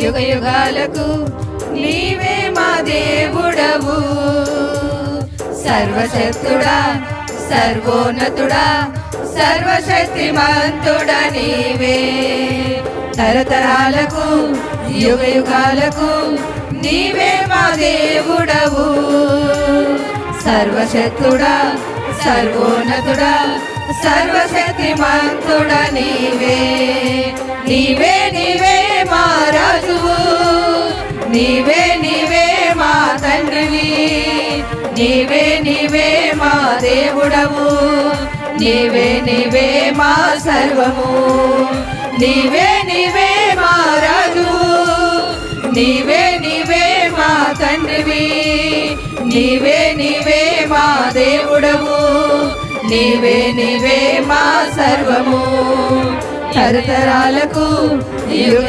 యుగ యుగాలకు నీవే మా దేవుడవు. సర్వశక్తుడా, సర్వోన్నతుడా, సర్వశక్తిమంతుడా నీవే. తరతరాలకు యుగ యుగాలకు నీవే మా దేవుడవు. సర్వశక్తుడా, సర్వోన్నతుడా, సర్వశక్తిమంతుడా నీవే. నీవే నీవే మా రాజువు, నీవే నీవే మా తండ్రివి, నీవే నీవే మా దేవుడవు, నీవే నీవే మా సర్వము. నీవే నీవే మా రాజువు, నీవే నీవే మా తండ్రివి, నీవే నీవే మా దేవుడవు, నీవే నీవే మా సర్వము. తరతరాలకు యుగ